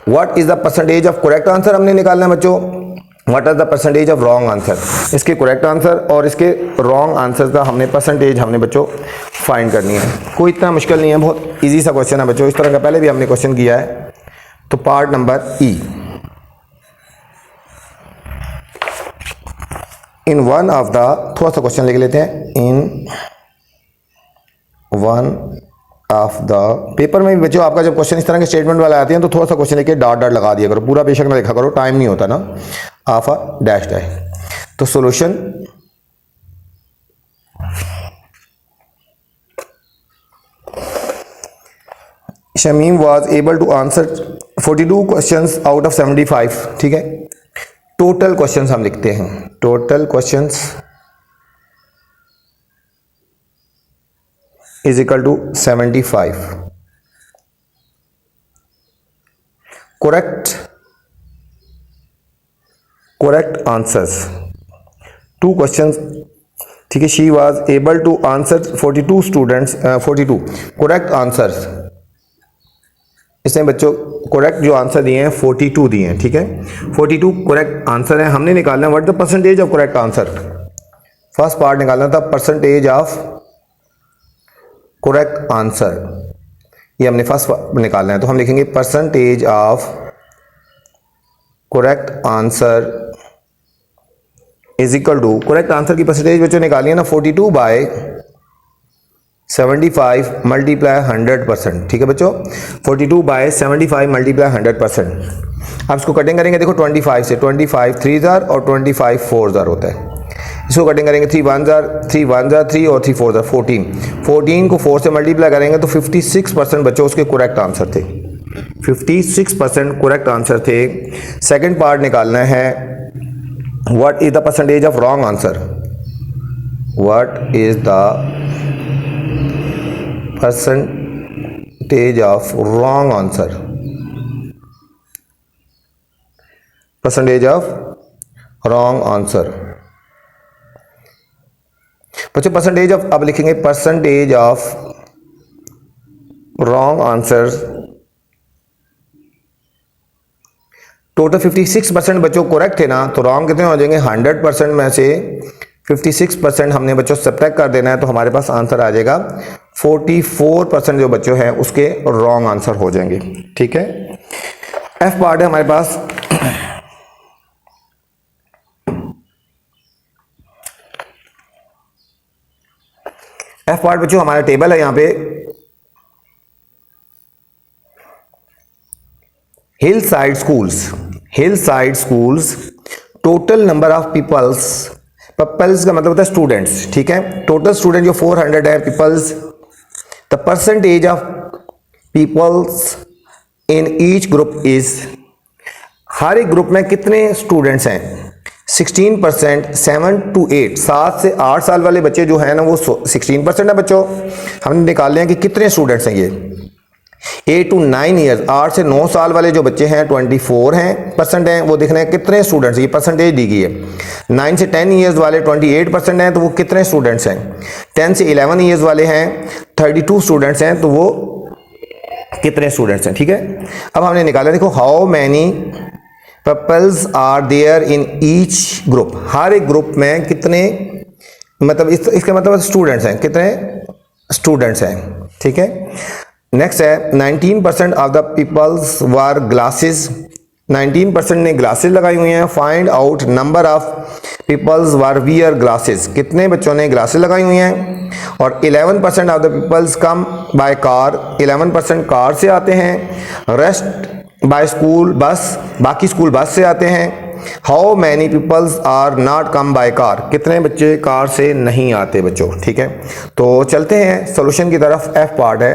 What is the percentage of correct answer हमने निकालना है बच्चों। What is the percentage of wrong answer. इसके करेक्ट आंसर और इसके रॉन्ग आंसर का हमने परसेंटेज हमने बच्चों फाइंड करनी है। कोई इतना मुश्किल नहीं है, बहुत ईजी सा क्वेश्चन है बच्चों। इस तरह का पहले भी हमने क्वेश्चन किया है। तो part number E, in one of the, थोड़ा सा क्वेश्चन लिख लेते हैं। इन वन ऑफ द पेपर में भी बच्चों आपका जब क्वेश्चन इस तरह के स्टेटमेंट वाले आते हैं तो थोड़ा सा क्वेश्चन लिखे डॉट डॉट लगा दिया करो, पूरा बेशक ना लिखा करो, टाइम नहीं होता ना। Of a dash dash. तो solution Shamim was able to answer 42 questions out of 75। ठीक है, टोटल क्वेश्चंस हम लिखते हैं। Total questions is equal to 75। Correct answers 2 questions. ठीक है, she was able to answer 42 students 42 correct answers. इसने बच्चों करेक्ट जो आंसर दिए हैं 42 दिए हैं। ठीक है, 42 करेक्ट आंसर है। हमने निकालना है what the percentage of correct answer. First part निकालना था परसेंटेज ऑफ करेक्ट आंसर, ये हमने फर्स्ट निकालना है। तो हम लिखेंगे percentage of correct answer is equal to, correct answer की परसेंटेज बच्चों निकालिए ना 42/75 मल्टीप्लाई 100%। ठीक है बच्चों, 42/75 मल्टीप्लाई 100%। अब इसको कटिंग करेंगे, देखो 25 से 25 3 जार और 25 4 जार होता है। इसको कटिंग करेंगे 3 1 जार 3 1 जार 3 और 3 4 जार 14। 14 को 4 से मल्टीप्लाई करेंगे तो 56% बच्चों उसके करेक्ट आंसर थे। 56% करेक्ट आंसर थे। सेकंड पार्ट निकालना है what is the percentage of wrong answer. What is the percentage of wrong answer. Percentage of wrong answer बच्चों, परसेंटेज ऑफ, अब लिखेंगे percentage of wrong answer. Total 56% बच्चों correct थे ना, तो रॉन्ग कितने हो जाएंगे 100% में से 56% हमने बच्चों सब्ट्रैक्ट कर देना है, तो हमारे पास आंसर आ जाएगा 44% जो बच्चों हैं उसके रॉन्ग आंसर हो जाएंगे। ठीक है, एफ पार्ट है हमारे पास। एफ पार्ट बच्चों हमारा टेबल है यहां पे। Hill side schools total number of peoples का मतलब होता है स्टूडेंट्स। ठीक है, टोटल स्टूडेंट जो 400 है peoples. The percentage of peoples in each group is, हर एक ग्रुप में कितने स्टूडेंट्स हैं 16%। 7 to 8, 7 से 8 साल वाले बच्चे जो हैं ना वो 16% है बच्चों। हमने निकाल लिया कि कितने स्टूडेंट्स हैं ये 8 to 9 ईयर्स, 8 से 9 साल वाले जो बच्चे हैं 24 हैं परसेंट हैं, वो देखना है कितने स्टूडेंट्स, ये परसेंटेज दी गई है। 9 से 10 ईयर्स वाले 28% हैं, तो वो कितने स्टूडेंट्स हैं। 10 से 11 ईयर्स वाले हैं 32 स्टूडेंट्स हैं, तो वो कितने स्टूडेंट्स हैं। ठीक है, अब हमने निकाला, देखो how many peoples are there in each group, हर एक ग्रुप में कितने, मतलब इसका मतलब स्टूडेंट्स हैं, कितने स्टूडेंट्स हैं, ठीक है। नेक्स्ट है 19% of the peoples wear glasses, 19% ने ग्लासेस लगाई हुई हैं। Find out number of peoples wear wear glasses, कितने बच्चों ने ग्लासेस लगाई हुई हैं। और 11% of the peoples come by car, 11% car से आते हैं। रेस्ट बाय स्कूल बस, बाकी स्कूल बस से आते हैं। How many peoples are not come by car, कितने बच्चे कार से नहीं आते बच्चों, ठीक है। तो चलते हैं सॉल्यूशन की तरफ। एफ पार्ट है,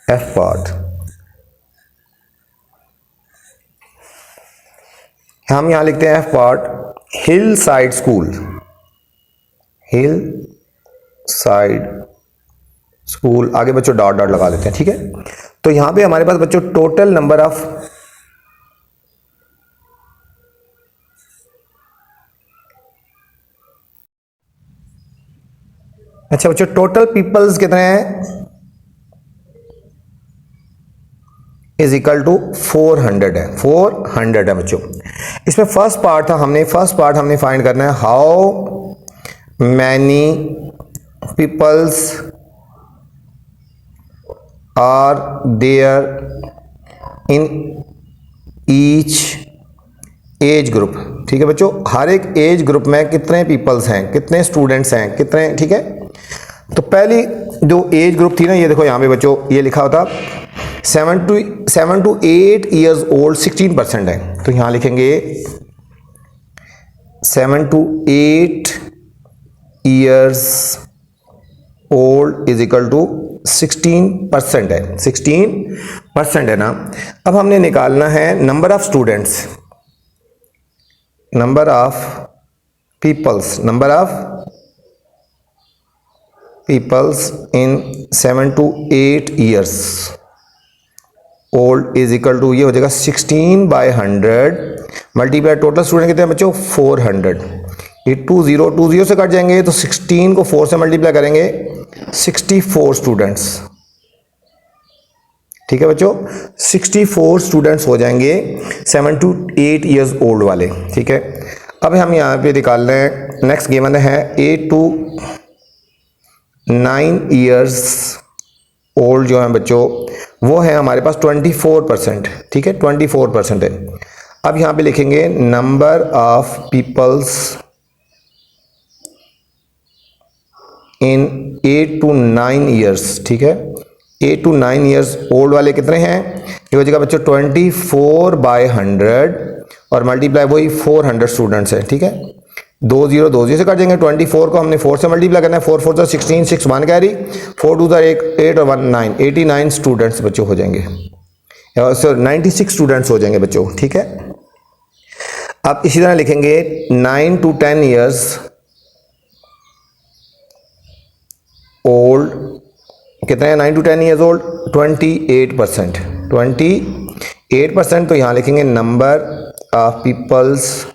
एफ पार्ट, हम यहां लिखते हैं F part, hill side school, hill side school, आगे बच्चों डॉट डॉट लगा देते हैं, ठीक है। तो यहां पे हमारे पास बच्चों टोटल नंबर ऑफ, अच्छा बच्चों टोटल पीपल्स कितने हैं, इज इक्वल टू 400 है, 400 है बच्चों। इसमें फर्स्ट पार्ट था, फर्स्ट पार्ट हमने फाइंड करना है, how many peoples are there in each age group, ठीक है बच्चों। हर एक एज ग्रुप में कितने पीपल्स हैं, कितने स्टूडेंट्स हैं, कितने, ठीक है। तो पहली जो एज ग्रुप थी ना, ये देखो यहाँ पे बच्चों ये लिखा होता 7 to 8 ईयर्स ओल्ड 16% है। तो यहाँ लिखेंगे 7 to 8 years old is equal to 16% है, 16% है ना। अब हमने निकालना है number of students, number of peoples, number of peoples in 7 to 8 years old is equal to, ये हो जाएगा 16/100 मल्टीप्लाई टोटल स्टूडेंट कितने हैं बच्चों 400। ये 20 से कट जाएंगे तो 16 को 4 से मल्टीप्लाई करेंगे 64 स्टूडेंट्स, ठीक है बच्चों। 64 स्टूडेंट्स हो जाएंगे 7 to 8 ईयर्स ओल्ड वाले, ठीक है। अब हम यहाँ पे निकाल रहे हैं, नेक्स्ट गिवन है 8 to 9 ईयर्स ओल्ड जो है बच्चों, वो है हमारे पास 24%, ठीक है, 24% है। अब यहाँ पे लिखेंगे number of peoples in 8 to 9 years, ठीक है। 8 to 9 ईयर्स ओल्ड वाले कितने हैं, ये हो जाएगा बच्चों 24/100 और मल्टीप्लाई वही 400 स्टूडेंट्स है, ठीक है। 20 से कट जाएंगे, 24 को हमने 4 से मल्टीप्लाई करना है, 4 4 16, 6 1 कैरी, 4 2 8 और 1 9, 89 स्टूडेंट्स बच्चों हो जाएंगे, सर 96 स्टूडेंट्स हो जाएंगे बच्चों, ठीक है। अब इसी तरह लिखेंगे 9 to 10 ईयर्स ओल्ड कितने हैं, 9 to 10 ईयर्स ओल्ड 28%, 28%। तो यहां लिखेंगे number of peoples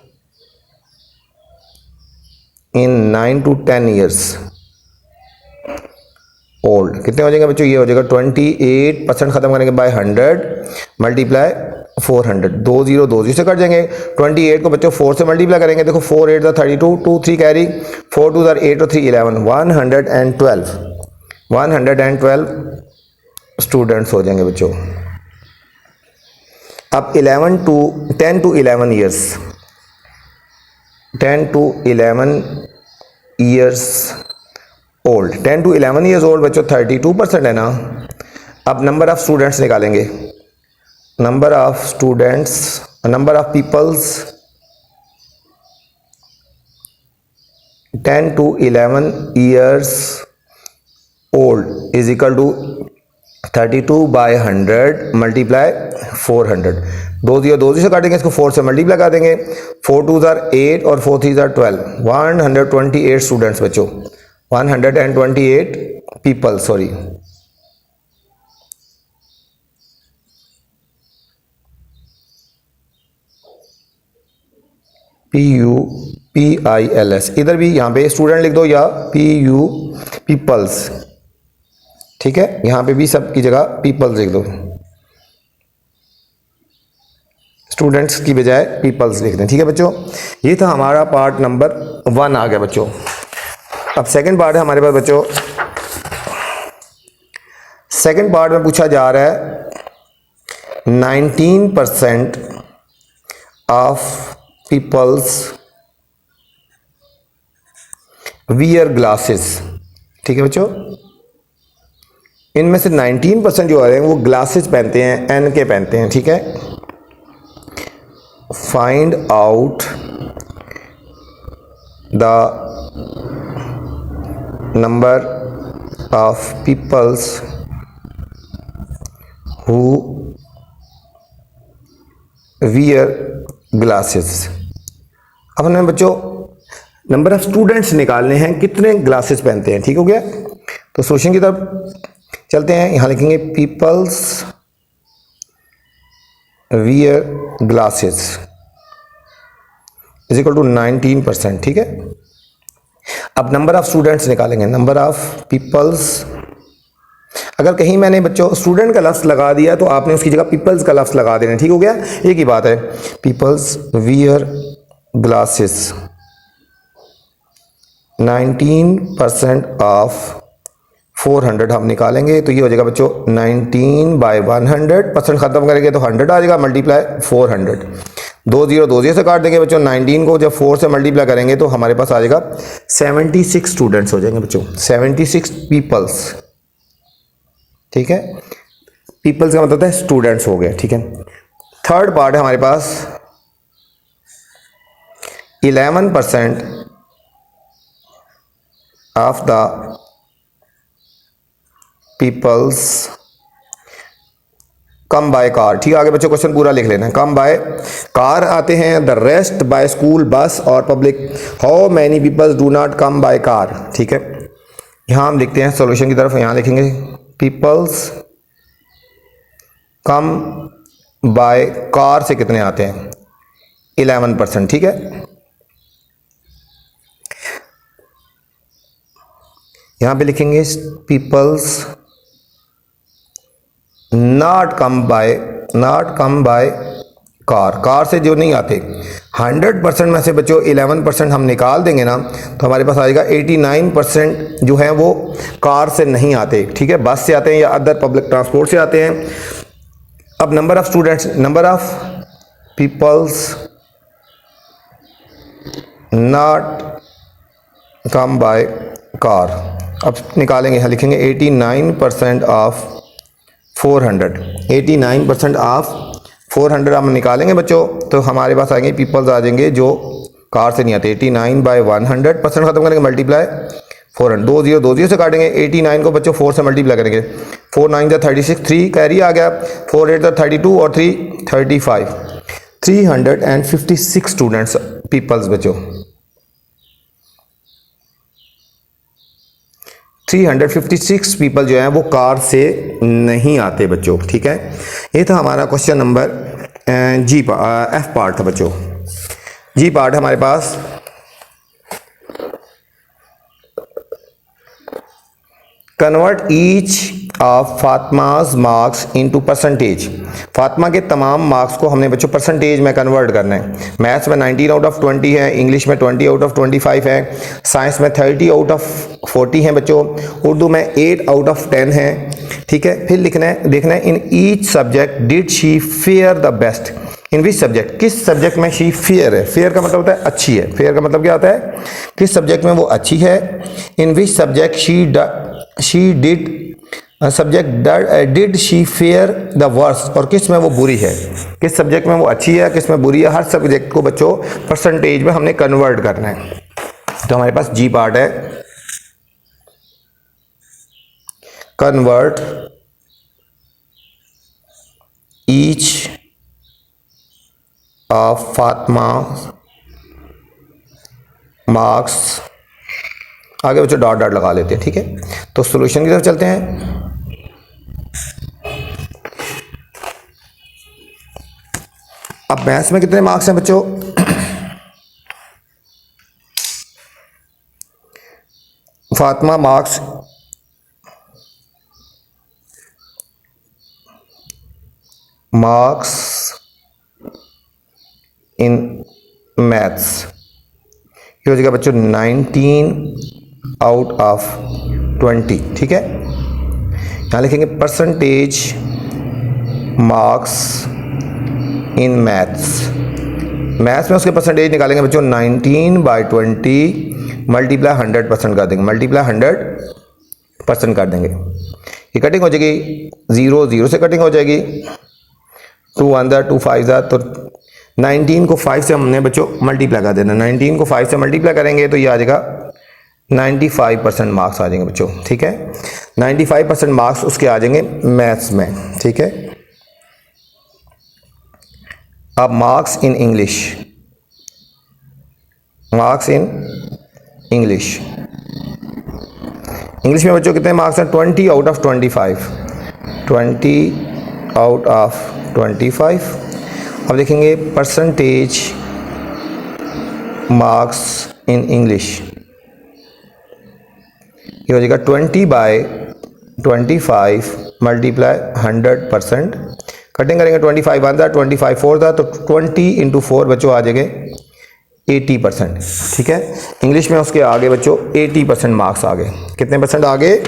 in 9 to 10 years old कितने हो जाएंगे बच्चों, ये हो जाएगा 28% खत्म करेंगे बाय 100 मल्टीप्लाई 400, 20 से कट जाएंगे, 28 को बच्चों 4 से मल्टीप्लाई करेंगे, देखो 4 8 32, 2 3 कैरी, 4 2 8 और 3 11, 112 स्टूडेंट्स हो जाएंगे बच्चों। अब 10 to 11 years, 10 to 11 years old, 10 to 11 years old बच्चों 32% है ना। अब नंबर ऑफ स्टूडेंट्स निकालेंगे, number of students, number of peoples 10 to 11 years old is equal to 32/100 multiply 400, 2 से काटेंगे, इसको 4 से मल्टीप्लाई कर देंगे, 4 2 8 और 4 3 12, 128 स्टूडेंट्स बच्चों, 128 पीपल, सॉरी PUPILS, इधर भी यहाँ पे स्टूडेंट लिख दो या PU पीपल्स, ठीक है, यहाँ पे भी सब की जगह पीपल्स लिख दो, स्टूडेंट्स की बजाय पीपल्स लिख दें। ठीक है बच्चों, ये था हमारा पार्ट नंबर 1 आ गया बच्चों। अब सेकंड पार्ट है हमारे पास बच्चों। सेकंड पार्ट में पूछा जा रहा है 19% ऑफ पीपल्स वियर ग्लासेस। ठीक है बच्चों, इनमें से 19% जो आ रहे हैं वो ग्लासेस पहनते हैं, एन के पहनते हैं। ठीक है, find out the number of peoples who wear glasses. अब हमें बच्चों नंबर ऑफ स्टूडेंट्स निकालने हैं, कितने ग्लासेस पहनते हैं। ठीक हो गया, तो सोल्यूशन की तरफ चलते हैं। यहां लिखेंगे peoples wear glasses is equal to 19%। ठीक है, अब नंबर ऑफ स्टूडेंट्स निकालेंगे, नंबर ऑफ पीपल्स। अगर कहीं मैंने बच्चों स्टूडेंट का लफ्ज लगा दिया तो आपने उसकी जगह पीपल्स का लफ्ज लगा देना। ठीक हो गया, एक ही बात है। पीपल्स वियर ग्लासेस 19% ऑफ 400 हम निकालेंगे तो ये हो जाएगा बच्चों 19/100। परसेंट खत्म करेंगे तो 100 आ जाएगा, मल्टीप्लाई 400। 2 0 से काट देंगे बच्चों। 19 को जब 4 से मल्टीप्लाई करेंगे तो हमारे पास आ जाएगा 76 स्टूडेंट्स हो जाएंगे बच्चों, 76 पीपल्स। ठीक है, पीपल्स का मतलब है स्टूडेंट्स हो गए। ठीक है, थर्ड पार्ट है हमारे पास 11% of the peoples come by car. ठीक है, आगे बच्चों क्वेश्चन पूरा लिख लेना। कम बाय कार आते हैं, the rest bye school, bus और public. How many peoples do not come by car. ठीक है, यहां हम लिखते हैं सॉल्यूशन की तरफ, यहां लिखेंगे पीपल्स कम बाय कार से कितने आते हैं, 11%। ठीक है, यहां पे लिखेंगे peoples not come by car, car से जो नहीं आते। 100% में से बच्चों 11% हम निकाल देंगे ना तो हमारे पास आएगा 89% जो है वो कार से नहीं आते। ठीक है, बस से आते हैं या अदर पब्लिक ट्रांसपोर्ट से आते हैं। अब number of students, number of peoples not come by car, अब निकालेंगे, यहाँ लिखेंगे 89% ऑफ 400। 89% ऑफ 400 हम निकालेंगे बच्चों तो हमारे पास आएंगे पीपल्स आ जाएंगे जो कार से नहीं आते। 89/100 परसेंट खत्म करेंगे, मल्टीप्लाई 400। 2 0 से काटेंगे। 89 को बच्चों 4 से मल्टीप्लाई करेंगे। 4 9 36, 3 कैरी आ गया। 4 8 32 और 3 35। 356 स्टूडेंट्स पीपल्स बच्चों, 356 पीपल जो हैं वो कार से नहीं आते बच्चों। ठीक है, ये था हमारा क्वेश्चन नंबर एफ पार्ट था बच्चों। जी पार्ट है हमारे पास convert each of Fatima's marks into percentage. Fatima के तमाम मार्क्स को हमने बच्चों परसेंटेज में कन्वर्ट करना है। मैथ्स में 19 आउट ऑफ 20 है, इंग्लिश में 20 आउट ऑफ 25 है, साइंस में 30 आउट ऑफ 40 है बच्चों, उर्दू में 8 आउट ऑफ 10 है। ठीक है, फिर लिखना है, देखना है in each subject did she fare the best. In which subject, किस सब्जेक्ट में शी फेयर है। फेयर का मतलब होता है अच्छी है। फेयर का मतलब क्या होता है, किस सब्जेक्ट में वो अच्छी है। In which subject she did did she fare the worst, और किस में वो बुरी है। किस सब्जेक्ट में वो अच्छी है, किस में बुरी है। हर सब्जेक्ट को बच्चों परसेंटेज में हमने कन्वर्ट करना है। तो हमारे पास जी पार्ट है convert each of Fatima marks, आगे बच्चों डॉट डॉट लगा लेते हैं। ठीक है, तो सॉल्यूशन की तरफ चलते हैं। अब मैथ्स में कितने मार्क्स हैं बच्चों, Fatima marks marks in maths, ये हो जाएगा बच्चों 19 आउट ऑफ 20। ठीक है, यहाँ लिखेंगे percentage marks in maths. Maths में उसके परसेंटेज निकालेंगे बच्चों 19/20 मल्टीप्लाई 100% कर देंगे, मल्टीप्लाई 100% कर देंगे। ये कटिंग हो जाएगी, 0 0 से कटिंग हो जाएगी, 2 अंदर 2 5 तो 19 को 5 से हमने बच्चों मल्टीप्लाई कर देना। 19 को 5 से मल्टीप्लाई करेंगे तो ये आ जाएगा 95% मार्क्स आ जाएंगे बच्चों। ठीक है, 95% मार्क्स उसके आ जाएंगे मैथ्स में। ठीक है, अब marks in English, marks in English, English में बच्चों कितने मार्क्स हैं? 20 आउट ऑफ 25, 20 आउट ऑफ 25। अब देखेंगे परसेंटेज मार्क्स इन इंग्लिश, ये हो जाएगा 20/25 मल्टीप्लाई 100%। कटिंग करेंगे 25 अंदर 25 4 था तो 20 × 4 बच्चों आ जाएंगे 80%। ठीक है, इंग्लिश में उसके आगे बच्चों 80% मार्क्स आ गए। कितने परसेंट आ गए?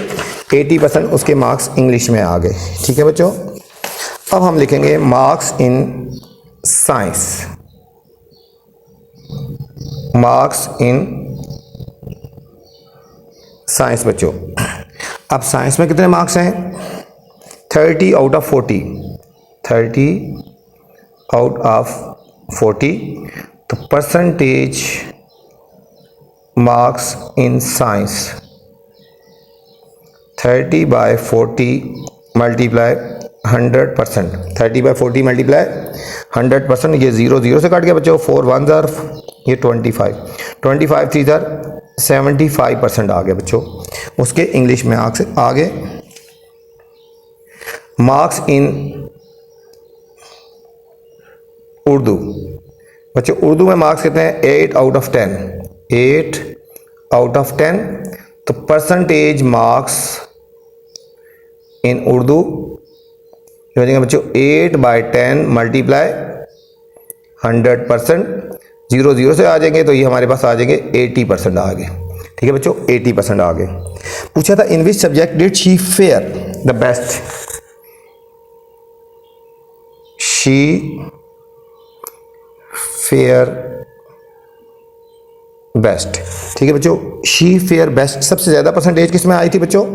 80% उसके मार्क्स इंग्लिश में आ गए। ठीक है बच्चों, अब हम लिखेंगे marks in science, marks in science बच्चों। अब साइंस में कितने मार्क्स हैं? 30 आउट ऑफ 40, 30 आउट ऑफ 40। तो percentage marks in science 30/40 multiply 100%, 30/40 multiply 100%। ये 0 0 से काट गया बच्चों, 4 1 जार, ये 25 3 जार 75% आ गया बच्चों उसके इंग्लिश में आगे। मार्क्स इन उर्दू बच्चों, उर्दू में मार्क्स कितने हैं? 8 आउट ऑफ 10, 8 आउट ऑफ 10। तो परसेंटेज मार्क्स इन उर्दू हो जाएंगे बच्चों 8/10 मल्टीप्लाई 100%। 0 0 से आ जाएंगे तो ये हमारे पास आ जाएंगे 80% आ गए। ठीक है बच्चों, 80% आ गए। पूछा था in which subject did she fare the best, she fare best. ठीक है बच्चों, शी फेयर बेस्ट सबसे ज्यादा परसेंटेज किस में आई थी बच्चों?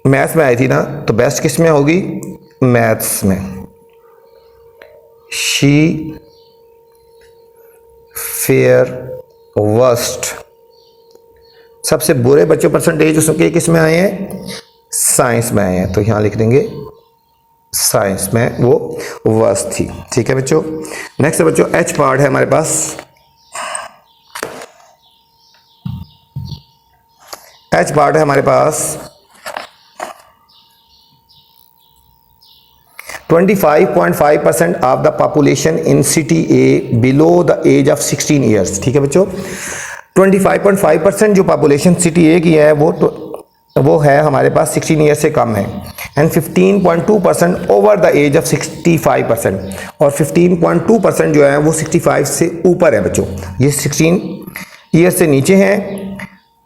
मैथ्स में आई थी ना, तो बेस्ट किस में होगी? मैथ्स में। शी फेयर वर्स्ट सबसे बुरे बच्चों परसेंटेज उसके किस में आए हैं? साइंस में आए हैं, तो यहां लिख देंगे साइंस में वो वर्स्ट थी। ठीक है बच्चों, नेक्स्ट बच्चों एच पार्ट है हमारे पास। एच पार्ट है हमारे पास 25.5% of the population in city A below the age of 16 years. ठीक है बच्चों, 25.5% जो पॉपुलेशन सिटी ए की है वो है हमारे पास 16 ईयर से कम है। And 15.2% over the age of 65%, और 15.2% जो है वो 65 से ऊपर है बच्चों। ये 16 ईयर से नीचे हैं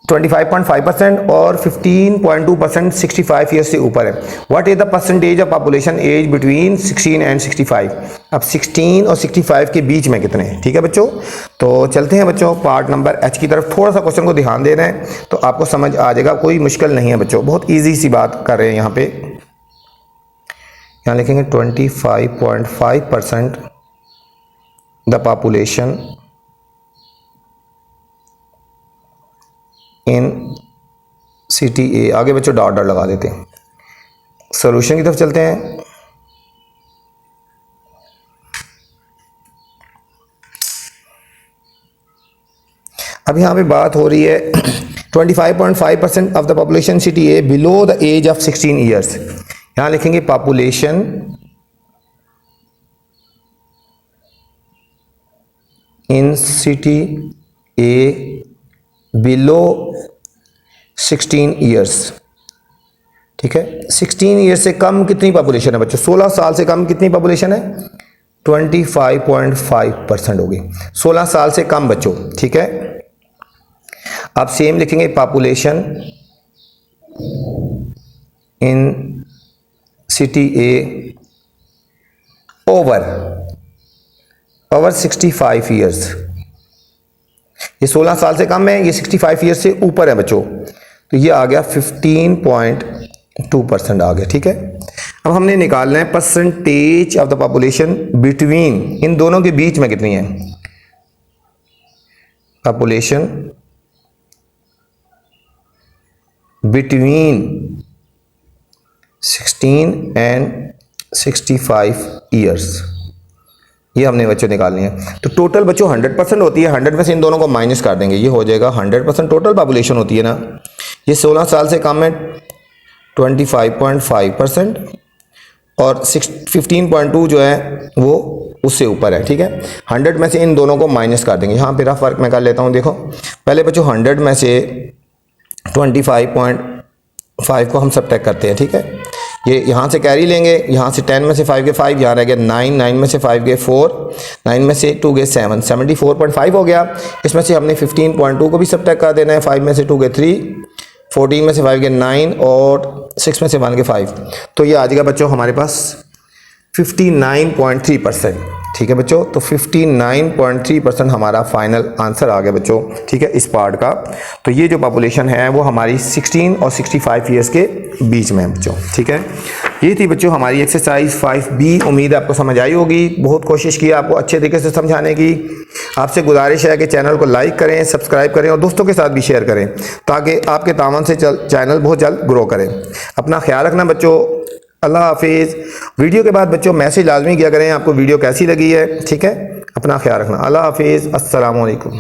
25.5% और 15.2% 65 ईयर से ऊपर है। What is the percentage of population age between 16 and 65? अब 16 और 65 के बीच में कितने हैं? ठीक है बच्चों, तो चलते हैं बच्चों पार्ट नंबर एच की तरफ। थोड़ा सा क्वेश्चन को ध्यान दे रहे हैं तो आपको समझ आ जाएगा, कोई मुश्किल नहीं है बच्चों, बहुत ईजी सी बात कर रहे हैं यहाँ पे। यहाँ लिखेंगे 25.5% द पॉपुलेशन इन सिटी ए। आगे बच्चों डॉट डॉट लगा देते हैं। सॉल्यूशन की तरफ चलते हैं। अब यहां पे बात हो रही है 25.5% of the population city A below the age of 16 years. यहां लिखेंगे population in city A below 16 years. ठीक है। 16 ईयर से कम कितनी पॉपुलेशन है बच्चों? 16 साल से कम कितनी पॉपुलेशन है? 25.5% होगी 16 साल से कम बच्चों, ठीक है। आप सेम लिखेंगे population in city A over 65 years. ये 16 साल से कम है, ये 65 ईयर्स से ऊपर है बच्चों, तो ये आ गया 15.2% आ गया, ठीक है। अब हमने निकालना है percentage of the population between, इन दोनों के बीच में कितनी है पॉपुलेशन बिटवीन 16 एंड 65 ईयर्स, ये हमने बच्चों निकालनी है। तो टोटल बच्चों 100% होती है, 100 में से इन दोनों को माइनस कर देंगे, ये हो जाएगा 100% टोटल पॉपुलेशन होती है ना। ये 16 साल से कम है 25.5% और 15.2 जो है वो उससे ऊपर है, ठीक है। 100 में से इन दोनों को माइनस कर देंगे। यहाँ पे रफ वर्क मैं कर लेता हूँ, देखो पहले बच्चों 100 में से 25.5 को हम सबट्रैक्ट करते हैं, ठीक है। ये यहाँ से कैरी लेंगे, यहाँ से 10 में से 5 गए 5, यहाँ रह गया 9, 9 में से 5 गए 4, 9 में से 2 गए 7, 74.5 हो गया। इसमें से हमने 15.2 को भी सबट्रैक्ट कर देना है, 5 में से 2 गए 3, 14 में से 5 गए 9 और 6 में से 1 गए 5, तो ये आ जाएगा बच्चों हमारे पास 59.3%, ठीक है बच्चों। तो 59.3% हमारा फाइनल आंसर आ गया बच्चों, ठीक है, इस पार्ट का। तो ये जो पॉपुलेशन है वो हमारी 16 और 65 ईयर्स के बीच में है बच्चों, ठीक है। ये थी बच्चों हमारी एक्सरसाइज 5B। उम्मीद है आपको समझ आई होगी। बहुत कोशिश की आपको अच्छे तरीके से समझाने की। आपसे गुजारिश है कि चैनल को लाइक करें, सब्सक्राइब करें और दोस्तों के साथ भी शेयर करें, ताकि आपके तावन से चैनल बहुत जल्द ग्रो करें। अपना ख्याल रखना बच्चों। अल्लाह हाफिज़। वीडियो के बाद बच्चों मैसेज लाजमी किया करें आपको वीडियो कैसी लगी है, ठीक है। अपना ख्याल रखना। अल्लाह हाफिज़। अस्सलाम वालेकुम।